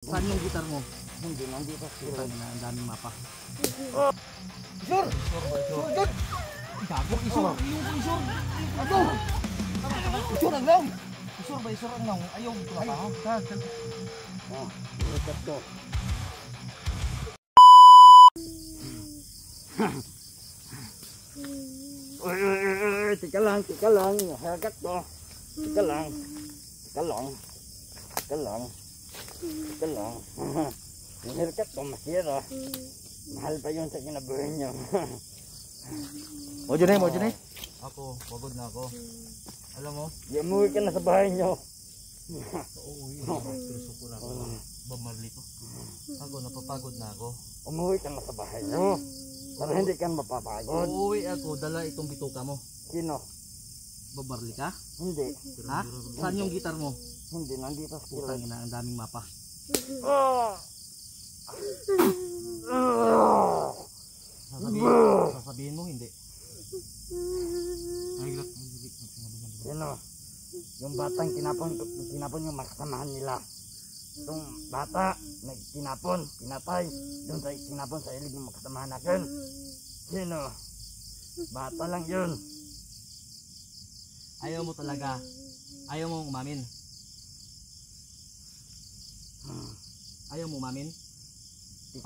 Saan yung gitar mo? Hindi, nandito. Putang ina, ang daming mapa. Sure! Sure, God! Gago, isur! Yung ko isur! Ano? Sure ang lang! Isur ba? Isur ang nang ayaw ko na pa. Ikat ko. Tika lang. Hagat ko. Tika lang. Yung haircut ko masira. Mahal pa yun sa kinabuhay niyo. Mo dyan eh. Ako, pagod na ako. Alam mo? Umuwi ka na sa bahay niyo. Oo, yun. Pinuso ko na ako. Bamarli ko. Ako, napapagod na ako. Umuwi ka na sa bahay niyo. Para hindi ka mapapagod. Uuwi ako, dala itong bituka mo. Sino? Babarli ka? Hindi. Ha? Saan yung gitar mo? Hindi, nandito sa Putang ina, ang daming mapa. Sasabihin mo, hindi. Sino? Yung batang tinapon yung makasamahan nila. Itong bata, nagtinapon, pinatay. Doon sa tinapon sa ilig ng makasamahan natin. Sino? Bata lang yun. Ayaw mo talaga. Ayaw mo umamin. Ayaw mo umamin.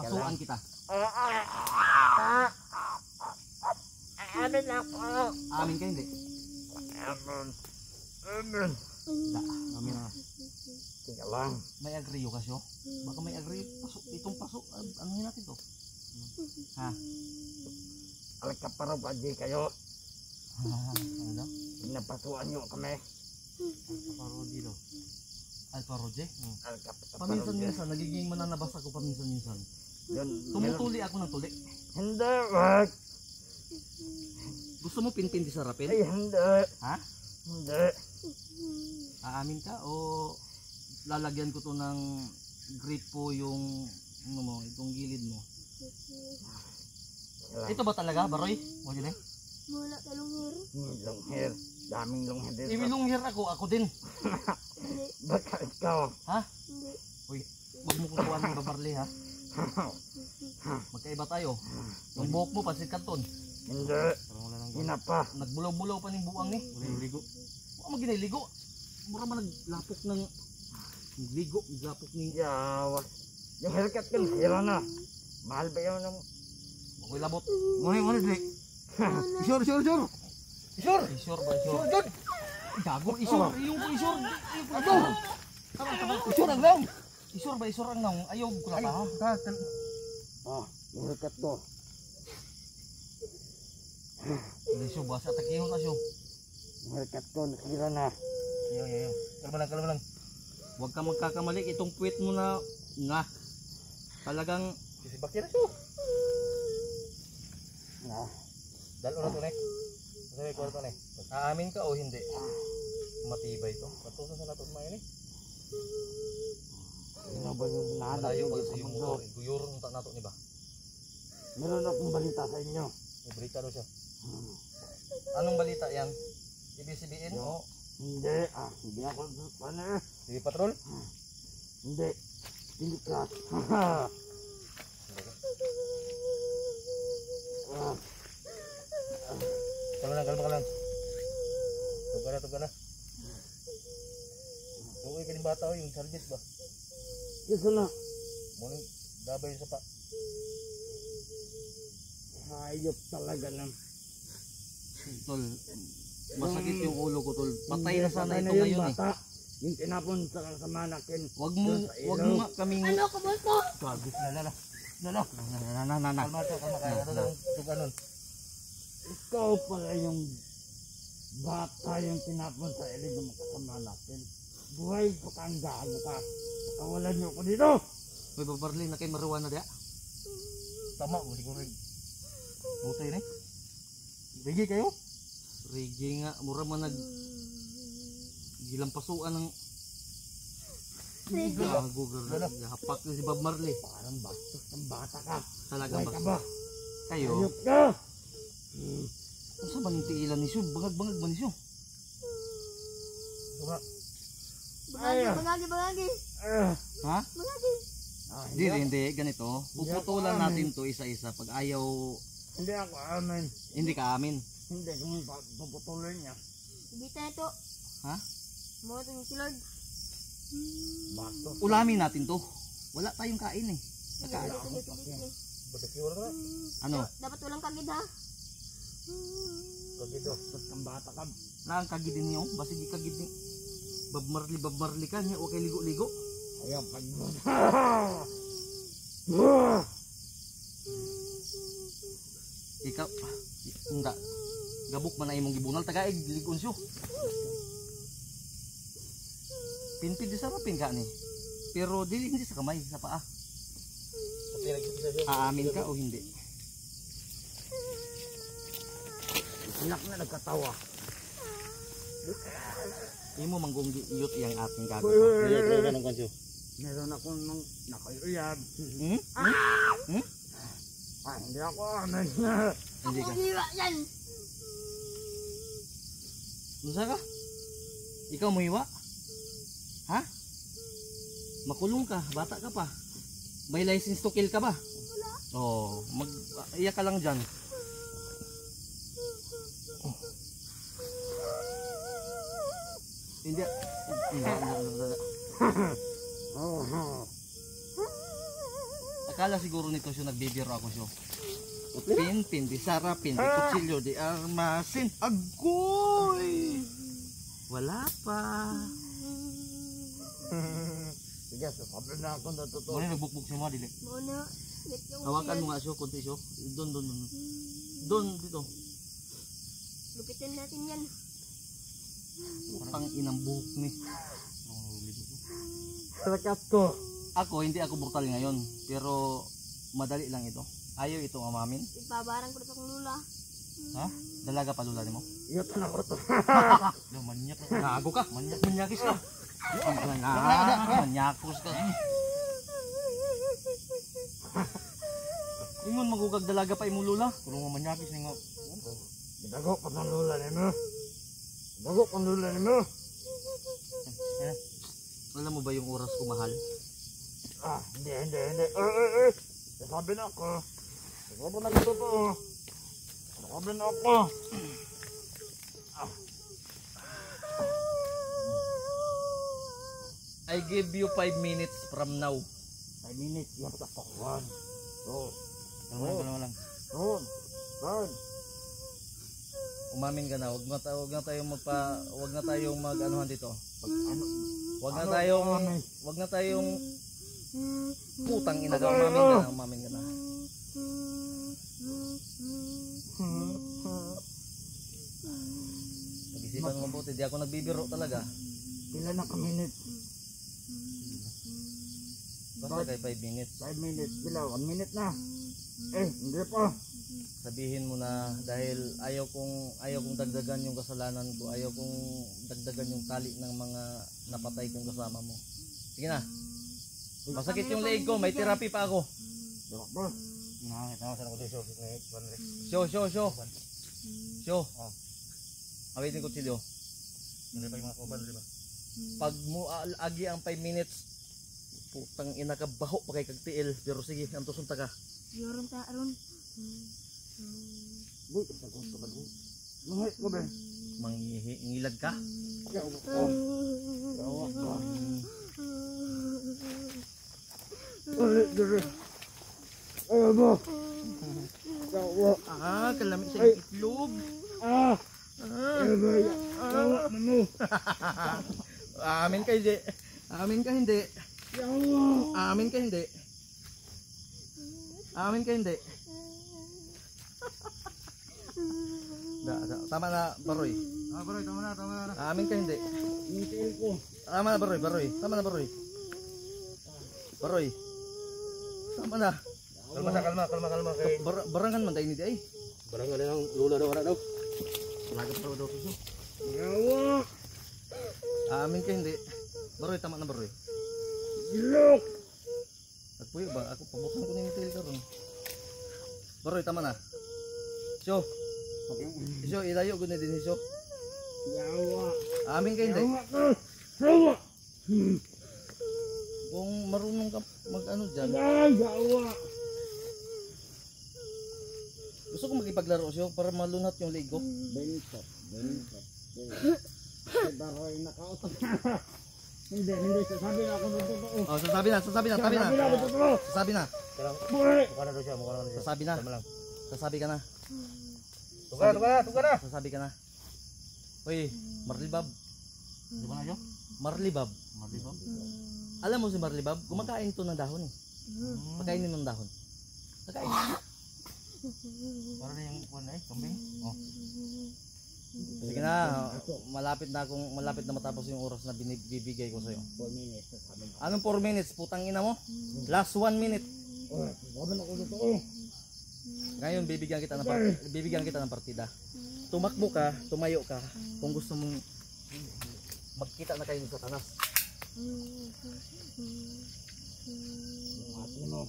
Pasuan kita. Amin ako. Amin ka hindi. Amin. Da, amin na. Tika lang. May agriyo kasyo. Baka may agriyo. Itong paso. Ano natin to? Ha? Alkaparo pa di kayo. Ano daw? Pinapasuan nyo kami. Alparo dito. Alparo je? Alkaparo. Paminsan-minsan, nagiging mananabas ako paminsan-minsan. Tumutuli ako ng tuli. Hindi, wag. Gusto mo pinpin di sarapin? Ay, hindi. Ha? Hindi. Aamin ka o lalagyan ko to ng gripo yung ano mo, itong gilid mo. Ito ba talaga, Baroy? Mo din eh? Wala ka long hair. Long hair. Daming long hair dito. Ibilong hair ako din. Baka ikaw. Ha? Hindi. Uy, wag mo kukuha ng babarli ha. Magkaiba tayo. Yung buhok mo, pansit kanton. Hindi. Hinapa. Nagbulaw-bulaw pa ng buwang ni. Ligo. Huwag mo giniligo. Mura man naglapok ng ligo. Naglapok ng Yawa. Yung haircut ko, hira na. Mahal ba yun ng... ako'y labot. Muna, Dlik. Sure. Sure ba? Sure. Good. Gago, isur. Yung ko isur. Ano? Sure ang lang. Isur ba? Isur ang nang. Ayaw ko na pa ha. Yung haircut ko. Hindi siya ba? Sa takihon na siya. Yung haircut ko, nakira na. Ayaw. Kalma lang. Huwag ka magkakamali. Itong puwit mo na talagang sisibak yan na siya. Dalo na ito nek. Sabi ko ito nek. Aamin ka o hindi? Matibay ito. Patusan sa natin mga ini. Ano ba yung nada? Malayo ba sa yung motor? Guyurong tak nato ni ba? Meron akong balita sa inyo. May balita daw siya. Anong balita yan? IBCBN o? Hindi. Hindi ako ano. TV Patrol? Hindi. Hindi ka. Kalma lang. Tuga na. Uwi ka ng bata o yung sarjit ba? Gusto na. Muling gabay sa pa. Hayop talaga ng... Tol, masakit yung ulo ko tol. Patay na sana ito yung ngayon bata. Yung tinapon sa kasamaanakin. Wag mo nga kaming... Ano ka ba to? Gago. Lala. Kalma kaya. Ano lang tuga nun? Ikaw pala yung bata yung tinapon sa ilig ng makasama natin. Buhay ko kang gago ka. Nakawalan niyo ako dito. May babarli na kay Maruana dia. Tama mo siguro. Butay na. Rigi kayo? Rigi nga. Mura man gilampasuan ng gago girl. Hapak na si Bob Marley. Parang bastos ng bata ka. Talaga Buhay ka ba? Kayo? Hayop ka. Kung saan ba yung tiilan ni Syo? Bangag ba ni Syo? Bangagi. Ha? Ah, Hindi, ganito. Puputulan natin to isa-isa pag ayaw, Hindi ako amin. hindi ka amin. Hindi kung puputulin niya. Hindi tayo to. Ha? Mo to si Lord. Bastos. Ulamin natin to. Wala tayong kain eh. Sige. Ano? Dapat walang kagid ha. Kagido. Tapos kang bata ka. Lang kagidin niyo, basi di kagid ni. Babmarli ka niya, okay ligo-ligo. Ayan, pag... Ikaw, hindi. Gabok man na imong gibunal, tagaig, ligon siyo. Pinpid di sarapin ka ni. Pero dili hindi sa kamay, sa paa. Aamin ka o hindi? Anak na nagkatawa. Imo manggong iyot yang ating gago. Meron akong nang nakayuyab. Hmm? Ah, hindi ako amin. Hindi ka. Hiwa yan. Musa ka? Ikaw mo hiwa? Ha? Makulong ka, bata ka pa. May license to kill ka ba? Wala. Oh, iyak ka lang dyan. Hindi. Akala siguro nito siya nagbibiro ako siya. Pin, di sarapin, di kutsilyo, di armasin. Agoy! Wala pa. Sige, sasabi na ako na totoo. Muna nagbukbuk siya mo, dili. Mo na. Get yung Hawakan mo nga siya, kunti siya. Doon. Doon, dito. Lupitin natin yan. Pang inang buhok ni. Salakat ko. Ako, hindi ako brutal ngayon. Pero, madali lang ito. Ayaw ito amamin. Ipabarang ko na sa kong lula. Ha? Dalaga pa lula ni mo? Iyot na ako to. Manyak ka. Gago ka. Manyakis ka. Manyakos ka. Ingon magugag dalaga pa imong lula. Pero nga manyakis ni mo. Gidago pa ng lula ni mo. Gidago pa ng lula ni mo. Alam mo ba yung oras ko mahal? Ah, hindi. Sabi na ako. Sabi na ako to. Sabi na ako. I give you 5 minutes from now. 5 minutes. Yan pa ako. 1, 2, Lang. 3, 4. Umamin ka na. Wag na tayong mag-anuhan dito. Ano? Wag Ano? na tayong putang ina ka. Umamin ka na. Mag-isipan mo mabuti. Di ako nagbibiro talaga. Pila na ka minute? Basta kay 5 minutes. 5 minutes. Pila? 1 minute na. Hindi pa. Sabihin mo na dahil ayaw kong dagdagan yung kasalanan ko. Ayaw kong dagdagan yung tali ng mga napatay kong kasama mo. Sige na. Masakit yung leg ko. May therapy pa ako. Diba pa? Nakakita mo sa nagkutay show. Awitin ko chilyo. Hindi pa yung mga kuban, di ba? Pag mo agi ang 5 minutes, putang ina ka baho pa kay kagtiil. Pero sige, antosun ta ka. Yoron ta aron. Uy, tapos ka ba? Mahit ko ba? Mangilag ka? Yawa ka. Yawa ka. Uy, dire. Ayaw mo. Yawa. Kalami sa itlog. Ayaw mo. Yawa mo. Amin ka hindi. Amin ka hindi. Yawa. Amin ka hindi. Amin ka hindi. Tama na, Baroy. Baroy, tama na. Amin ka hindi. Initiin ko. Tama na, Baroy. Tama na, Baroy. Baroy. Tama na. Kalma. Kay... Barangan man tayo hindi ay. Barangan na lang. Lula daw, daw. Nagap daw suso. Yawa. Amin ka hindi. Baroy, tama na, Baroy. Ilok. Agpuyo ba? Ako pabukan ko na yung tail karon. Baroy, tama na. Syo. Syo, ilayo ko na din Syo. Yawa. Amin ka hindi. Yawa ka. Yawa. Kung marunong ka mag-ano dyan, Ay, gawa. gusto ko makipaglaro siya para malunat yung leg ko. Benito. Ay, baroy nakausap na. Hindi, sasabi na ako ng totoo. Oh, sasabi na. Sabi na ako totoo. Sasabi na. Buhay. Sasabi na. Sasabi ka na. Tuga na. Sasabi ka na. Uy, Marlibab. Di ba na yun? Marlibab. Alam mo si Marlibab, kumakain to ng dahon eh. Pagkainin ng dahon. Pagkain. Para na yung kuwan eh, kambing. Oh. Sige na, malapit na matapos yung oras na binibigay ko sa'yo. 4 minutes. Sabi na. Anong 4 minutes? Putang ina mo? Last 1 minute. Sabi na ako totoo. Ngayon bibigyan kita ng partida. Tumakbo ka, tumayo ka kung gusto mong magkita na kayo ni Satanas. Yung ate mo.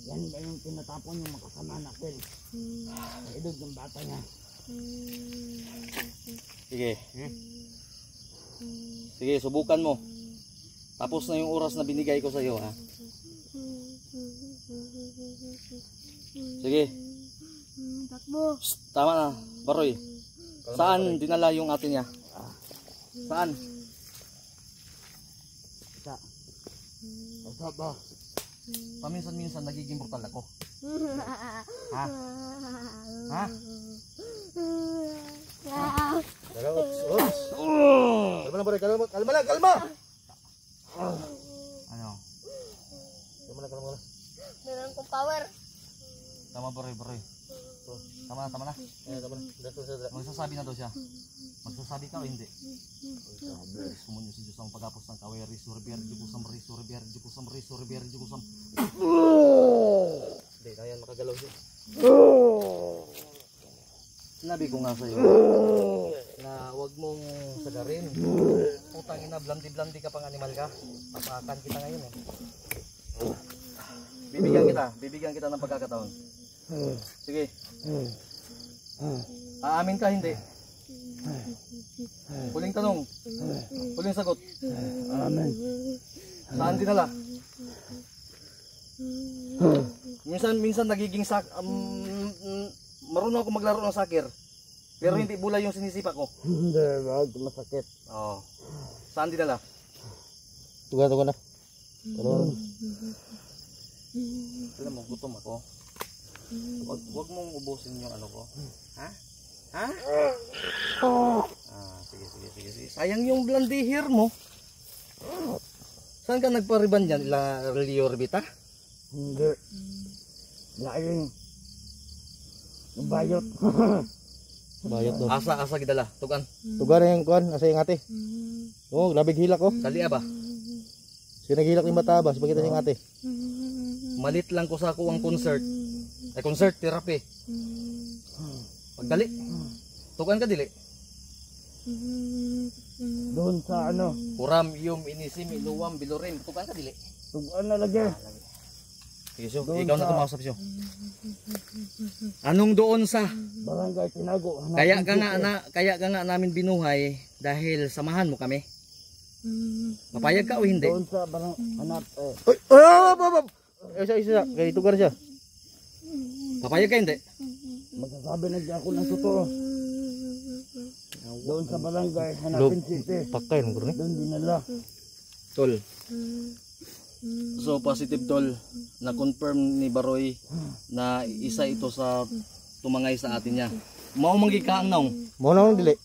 Yan ba yung tinatapon yung makasama natin? Sa idog ng bata niya. Sige. Sige, subukan mo. Tapos na yung oras na binigay ko sa iyo, ha. Sige. Takbo. Shh, tama na, Baroy. Saan dinala yung ate niya? Saan? Isa. Basta ba? Paminsan-minsan nagiging brutal ako. Ha? Ha? Kalma na, Baroy. Kalma! Ano? Kalma na. Meron kong power. Tama, Baroy. Tama na. Magsasabi na daw siya. Magsasabi ka o hindi? Sumunyo si Diyos ang pagapos ng kaweri. Surbiar, Diyukusam. Hindi, kaya makagalaw siya. Sinabi ko nga sa'yo na huwag mong sagarin. Putang ina, blandi-blandi ka pang animal ka. Papakan kita ngayon eh. Bibigyan kita ng pagkakataon. Sige. Aamin ka hindi? Huling tanong. Huling sagot. Amen. Saan dinala? Minsan nagiging marunong ako maglaro ng soccer. Pero hindi bulay yung sinisipa ko. Hindi, wag masakit. Oo. Saan dinala? Tuga na. Alam mo, gutom ako. Wag mong ubusin yung ano ko. Ha? Sige. Sayang yung blondie hair mo. Saan ka nagpariban dyan? Relio Orbita? Hindi. Laing. Bayot. Bayot do. Asa gidala. Tugan. Tuga na yung kuan, asa yung ate. Oh, labig hilak ko. Kalia ba? Sinagilak ni mata ba, pakita sing ate. Malit lang ko sa ako ang concert. Ay concert therapy. Pagdali. Tugan ka dili. Doon sa ano. Kuram yung inisim inuwam bilurim. Tugan ka dili. Tugan na lagi. Sige, so, ikaw na tumausap siyo. Anong doon sa? Barangay Tinago. Kaya ka nga namin binuhay dahil samahan mo kami. Papayag ka o hindi? Doon sa barang hanap Oy, isa. Kay tugar siya. Papayag ka hindi? magsasabi na ako ng totoo. Doon sa barangay Hanapin City. Pakay mo guro ni. Doon dinala. Tol. So positive tol na confirm ni Baroy na isa ito sa tumangay sa atin niya. Mao manggi ka ang naong. Mo na dili.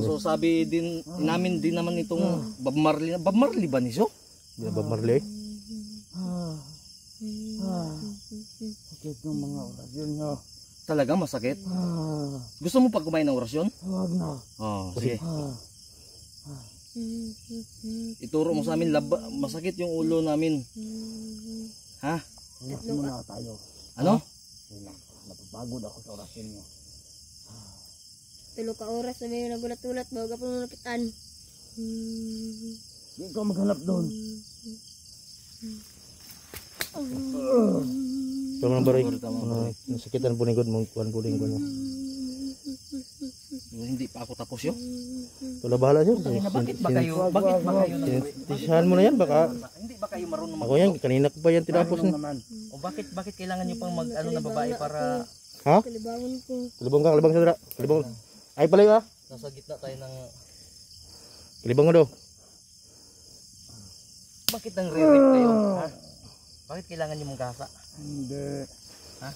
So sabi din namin din naman itong Bob Marley ba ni so? Di ba Marley? Sakit ng mga orasyon nyo. Talaga masakit? Gusto mo pag kumain ng orasyon? Huwag na. Oh, sige. Ituro mo sa amin, masakit yung ulo namin. Ha? Relax muna tayo. Ano? Relax. Napapagod ako sa orasyon nyo. Tulo ka oras na may nagulat-ulat bago ka pumulapitan. Hindi ko maghanap doon. Tama na baray. Nasakitan puningod mo kuan puling ko. Hindi pa ako tapos yo. Wala bahala siya. Bakit ba kayo Tisahan mo na yan, baka. hindi ba kayo marunong Ako yan, kanina ko pa yan tinapos na. naman. O bakit kailangan niyo pang mag ano na babae para Ha? Kalibangan ko. Kalibang sa dira. Kalibang. Ay pala yun, ha? nasa gitna tayo ng Kalibang nga daw. bakit nang re-rip kayo? Ha? Bakit kailangan niyo mong gasa? Hindi. Ha?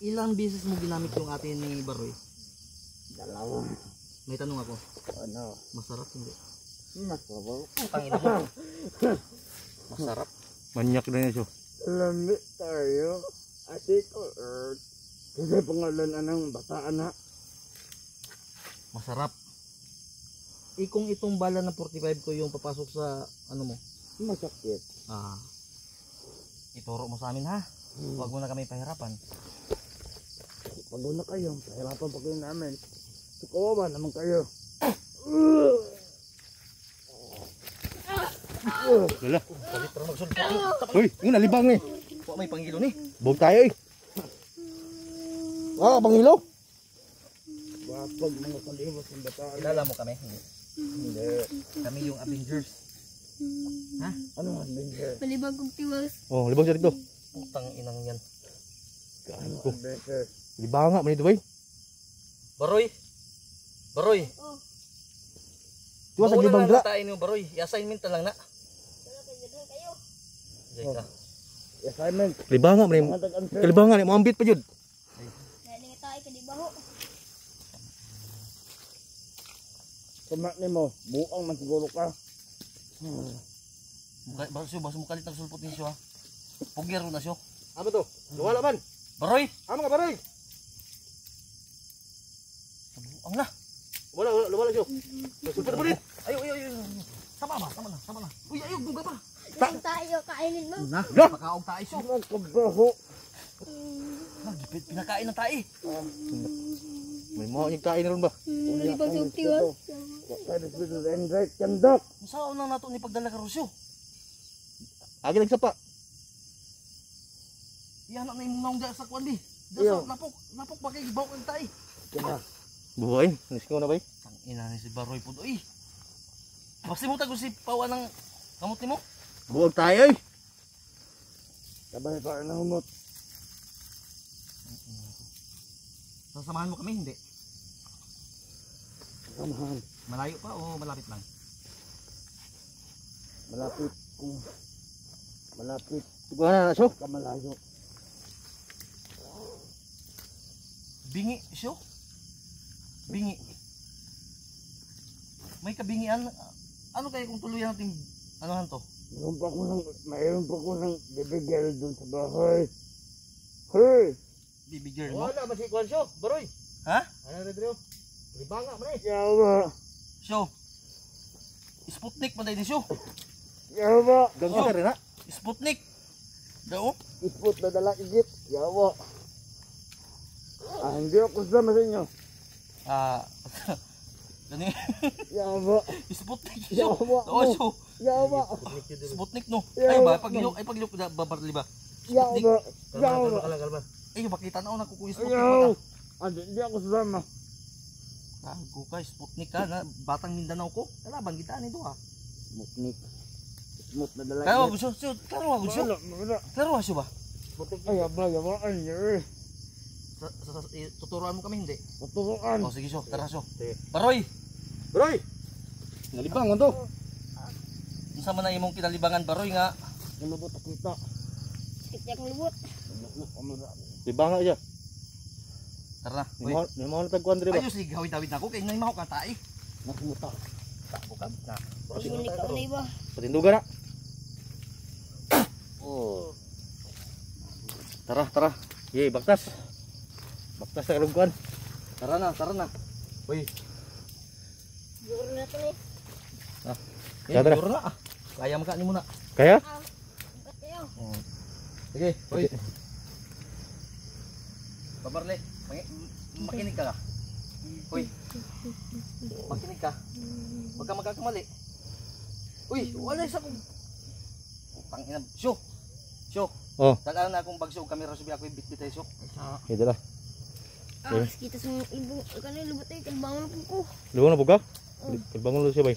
Ilang beses mo ginamit yung atin ni Baroy? Dalawa. May tanong ako. Ano? Masarap hindi? Masarap. Tangina mo. Masarap. Manyak na yan siya. Lamit tayo. Ate ko, Earth. Kasi pangalan anong bataan na. Masarap. Kung itong bala ng 45 ko yung papasok sa ano mo. Masakit. Ituro mo sa amin ha. Huwag mo na kami pahirapan. Pagod na kayo. Pahirapan pa kayo namin. Sukawa naman kayo. Lala. Palit para magsulpot. Uy, yun nalibang eh. Huwag may panggilo ni. Bog tayo eh. Ah, bangilo. Wapag mga kalimos ng bataan. Kilala mo kami? Hindi. Hindi. Kami yung Avengers. Ha? Ano ang Avenger? Malibang kong tiwas. Oh, libang siya dito. Putang inang yan. Ano ang Avenger? Libang nga, manito boy. Baroy. Baroy. Oh, Tuwa sa Mauna libang na dra. tayo ni Baroy. I-assignment na lang na. wala kayo dyan kayo. Jay ka. Assignment. Libang nga, manito. Mga tag-answer. Kalibang nga, mo ambit pa jud. Dahil nga tayo kalibaho. Kumak ni mo. Buang man siguro ka. Baso mo kalit ng sulpot ni siya ha. Pugyero na siya. Ano to? Wala man. Baroy. Ano nga baray? Ang na. Wala siya. Sulpot mo din. Ayo. Sama na. Uy, ayo, buga pa. Dahil tayo kainin mo. Na, pakaog tayo siya. Mga kabaho. Pinakain ng tayo. May mga yung na ron ba? Malibang kong tiwas. Kaya dito sa Enright Kandok. Saan nang nato ni pagdala ka Rusyo? Agi nagsapa. Iyan na yung naong sa kwan di. Iyo. Napok ba kayo gibaw ang tayo? Kaya Buhay. Nisikaw na ba eh? Ang ina ni si Baroy po doy. Basta mo tago si pawa ng kamot ni mo. Buwag tayo eh. sabay pa na humot. Sasamahan mo kami, hindi. Samahan. Malayo pa o malapit lang? Malapit kung malapit Tuguhan na siya. kamalayo. Bingi siyo? Bingi. May kabingian. Ano kayo kung tuluyan natin anuhan to? Mayroon pa ko ng baby girl dun sa bahay. Hey! Baby girl mo? Wala, masikuhan siya. Baroy. Ha? Ano na dito? Libang nga man eh. Yawa! Siyo. Sputnik pa tayo ni siyo. Yawa! Gangga ka rin ha? Sputnik. Daw? Ipot na dala igit. Yawa! Hindi ako sama sa inyo. Gani. Yawa! Sputnik siyo. Yawa! Oo siyo. Yawa! Sputnik no. Yeah. Ay ba paglilok babarli ba? Yawa! Yawa! Kalma. Ay makita na ako nakukuha Sputnik Ayaw! ba? Hindi ako sama. Gago ka, Sputnik ka na batang Mindanao ko. Kalaban kita nito ha. Mutnik. Smooth na dala Kaya wag siyo, kaya wag siyo. Wala. Kaya wag siyo ba? Ay, yawaan niyo eh. Tuturuan mo kami hindi. Tuturuan. O sige siyo, tara siyo. Sige. Baroy, Baroy! Nalibang man to. unsa man na imong kinalibangan Baroy nga. Nalubot ako kita. Sakit niya kong lubot. Libang nga siya. Tara na. May mga natagkuhan rin ba? Ayos sige, hawid-hawid na ako kay nang mahok ka tae. Nakumuta. Tako ka na. Unik ka na iba. Patindugan na. Oh. Tara. Yey, baktas. Baktas sa kalungkuan. Tara na. Uy, Siguro na ito eh. Tara. siguro na. Kaya mo ka ni muna. Kaya? Angkat kayo. Sige, uy. Babarle, makinig ka. Uy. Makinig ka. Huwag ka magkakamali. Uy, wala isa kong tangina. Syo. Oh. Tagaan na akong bagso og kamera subi ako bitbit ay syo. Ito lang. Ah, kita sa ibu. Kanina lubot ay. Kalbangon po ko. Luwang na po ka? Kalbangon na siya bay.